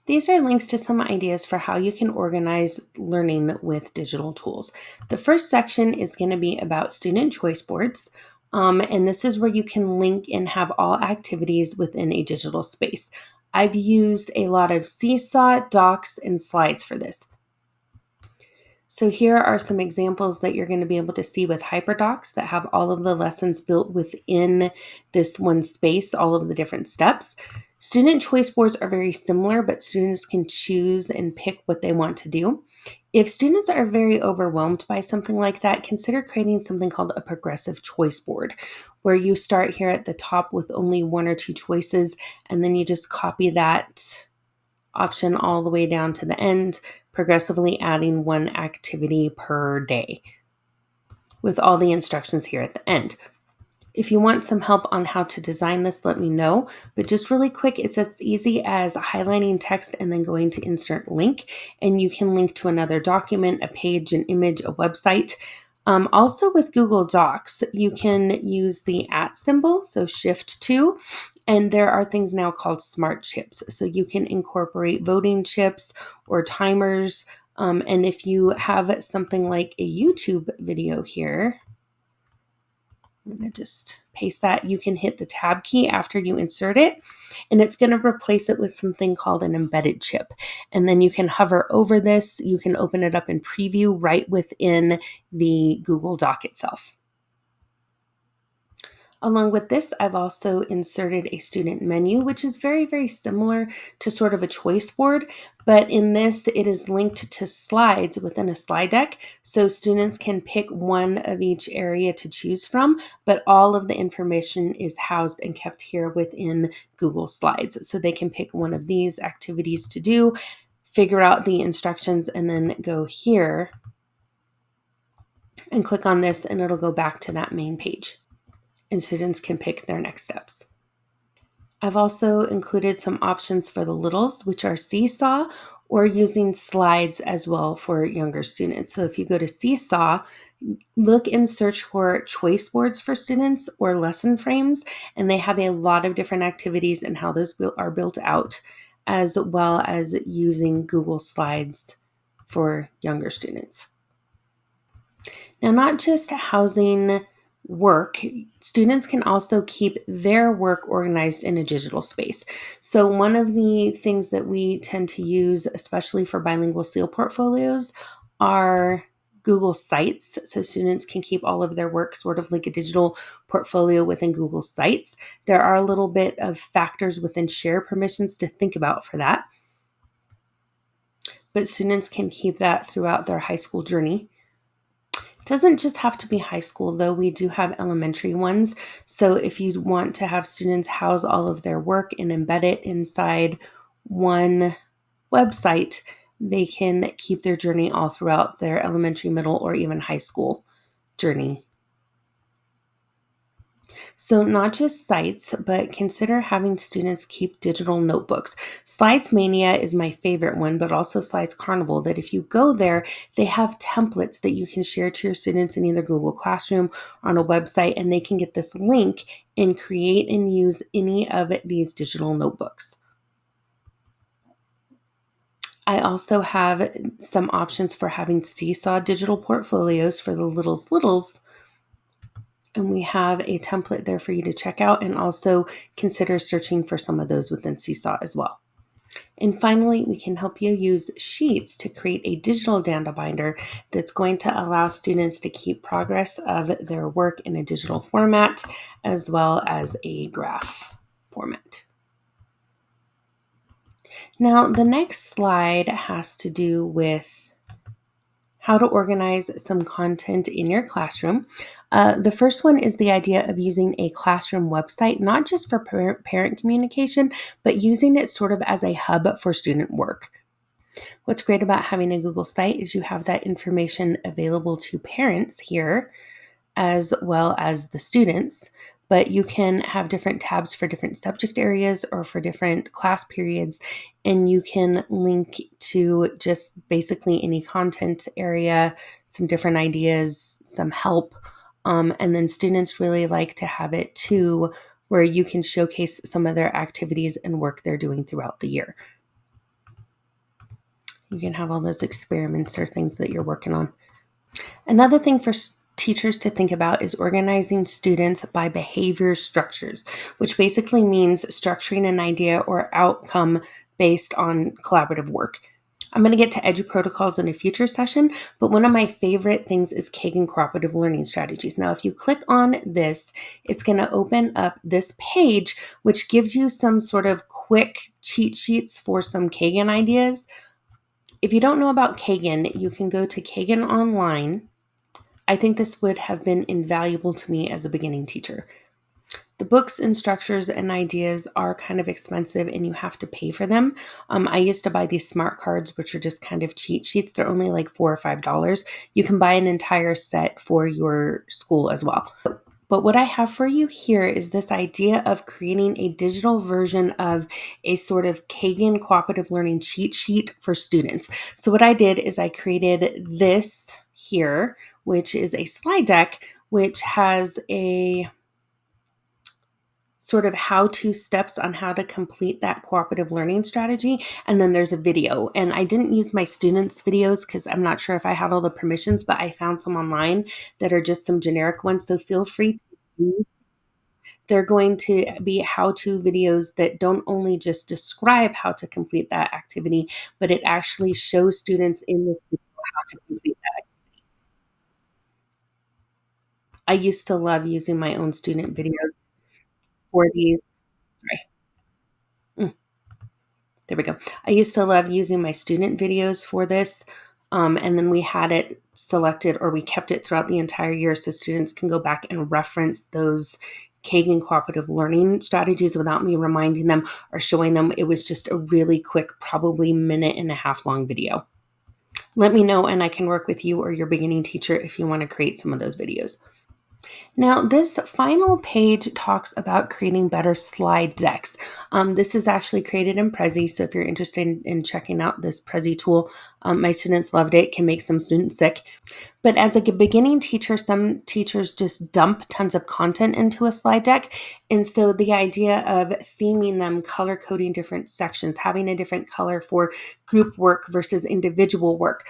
These are links to some ideas for how you can organize learning with digital tools. The first section is going to be about student choice boards. And this is where you can link and have all activities within a digital space. I've used a lot of Seesaw, Docs, and Slides for this. So here are some examples that you're going to be able to see with HyperDocs that have all of the lessons built within this one space, all of the different steps. Student choice boards are very similar, but students can choose and pick what they want to do. If students are very overwhelmed by something like that, consider creating something called a progressive choice board, where you start here at the top with only one or two choices, and then you just copy that option all the way down to the end, progressively adding one activity per day with all the instructions here at the end. If you want some help on how to design this, let me know. But just really quick, it's as easy as highlighting text and then going to insert link, and you can link to another document, a page, an image, a website. Also with Google Docs, you can use the @ symbol, so Shift 2, and there are things now called smart chips. So you can incorporate voting chips or timers. And if you have something like a YouTube video here, I'm going to just paste that. You can hit the tab key after you insert it, and it's going to replace it with something called an embedded chip. And then you can hover over this. You can open it up in preview right within the Google Doc itself. Along with this, I've also inserted a student menu, which is very, very similar to sort of a choice board, but in this, it is linked to slides within a slide deck, so students can pick one of each area to choose from, but all of the information is housed and kept here within Google Slides. So they can pick one of these activities to do, figure out the instructions, and then go here and click on this, and it'll go back to that main page, and students can pick their next steps. I've also included some options for the littles, which are Seesaw or using slides as well for younger students. So if you go to Seesaw, look and search for choice boards for students or lesson frames, and they have a lot of different activities and how those are built out, as well as using Google Slides for younger students. Now, not just housing work, students can also keep their work organized in a digital space. So one of the things that we tend to use, especially for bilingual SEAL portfolios, are Google Sites. So students can keep all of their work sort of like a digital portfolio within Google Sites. There are a little bit of factors within share permissions to think about for that, but students can keep that throughout their high school journey. Doesn't just have to be high school, though. We do have elementary ones. So if you want to have students house all of their work and embed it inside one website, they can keep their journey all throughout their elementary, middle, or even high school journey. So not just sites, but consider having students keep digital notebooks. Slides Mania is my favorite one, but also Slides Carnival, that if you go there, they have templates that you can share to your students in either Google Classroom or on a website, and they can get this link and create and use any of these digital notebooks. I also have some options for having Seesaw digital portfolios for the littles. And we have a template there for you to check out, and also consider searching for some of those within Seesaw as well. And finally, we can help you use Sheets to create a digital data binder that's going to allow students to keep progress of their work in a digital format as well as a graph format. Now, the next slide has to do with how to organize some content in your classroom. The first one is the idea of using a classroom website, not just for parent communication, but using it sort of as a hub for student work. What's great about having a Google site is you have that information available to parents here as well as the students, but you can have different tabs for different subject areas or for different class periods, and you can link to just basically any content area, some different ideas, some help, and then students really like to have it too, where you can showcase some of their activities and work they're doing throughout the year. You can have all those experiments or things that you're working on. Another thing for teachers to think about is organizing students by behavior structures, which basically means structuring an idea or outcome based on collaborative work. I'm going to get to EduProtocols in a future session, but one of my favorite things is Kagan Cooperative Learning Strategies. Now, if you click on this, it's going to open up this page, which gives you some sort of quick cheat sheets for some Kagan ideas. If you don't know about Kagan, you can go to Kagan Online. I think this would have been invaluable to me as a beginning teacher. The books and structures and ideas are kind of expensive and you have to pay for them. I used to buy these smart cards, which are just kind of cheat sheets. They're only like $4 or $5. You can buy an entire set for your school as well. But what I have for you here is this idea of creating a digital version of a sort of Kagan cooperative learning cheat sheet for students. So what I did is I created this here, which is a slide deck, which has a sort of how-to steps on how to complete that cooperative learning strategy. And then there's a video. And I didn't use my students' videos because I'm not sure if I had all the permissions, but I found some online that are just some generic ones. So feel free to. They're going to be how-to videos that don't only just describe how to complete that activity, but it actually shows students in this video how to complete that. I used to love using my own student videos for these. Sorry. Mm. There we go. I used to love using my student videos for this. And then we had it selected or we kept it throughout the entire year so students can go back and reference those Kagan cooperative learning strategies without me reminding them or showing them. It was just a really quick, probably minute and a half long video. Let me know and I can work with you or your beginning teacher if you want to create some of those videos. Now, this final page talks about creating better slide decks. This is actually created in Prezi, so if you're interested in checking out this Prezi tool, my students loved it. It can make some students sick. But as a beginning teacher, some teachers just dump tons of content into a slide deck. And so the idea of theming them, color coding different sections, having a different color for group work versus individual work.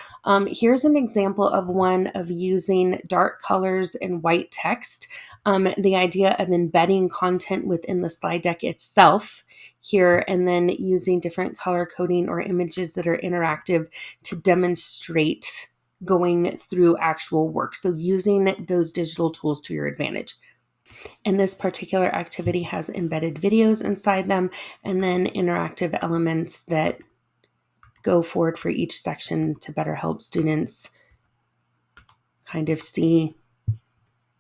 Here's an example of one of using dark colors and white text. The idea of embedding content within the slide deck itself here, and then using different color coding or images that are interactive to demonstrate going through actual work. So using those digital tools to your advantage. And this particular activity has embedded videos inside them and then interactive elements that go forward for each section to better help students kind of see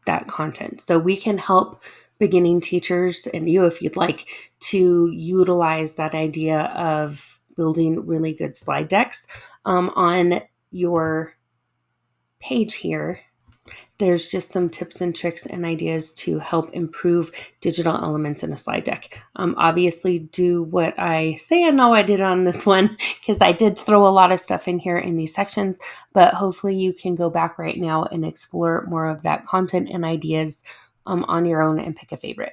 that content. So we can help beginning teachers and you, if you'd like, to utilize that idea of building really good slide decks. On your page here, there's just some tips and tricks and ideas to help improve digital elements in a slide deck. Obviously, do what I say I know I did on this one, because I did throw a lot of stuff in here in these sections, but hopefully you can go back right now and explore more of that content and ideas on your own and pick a favorite.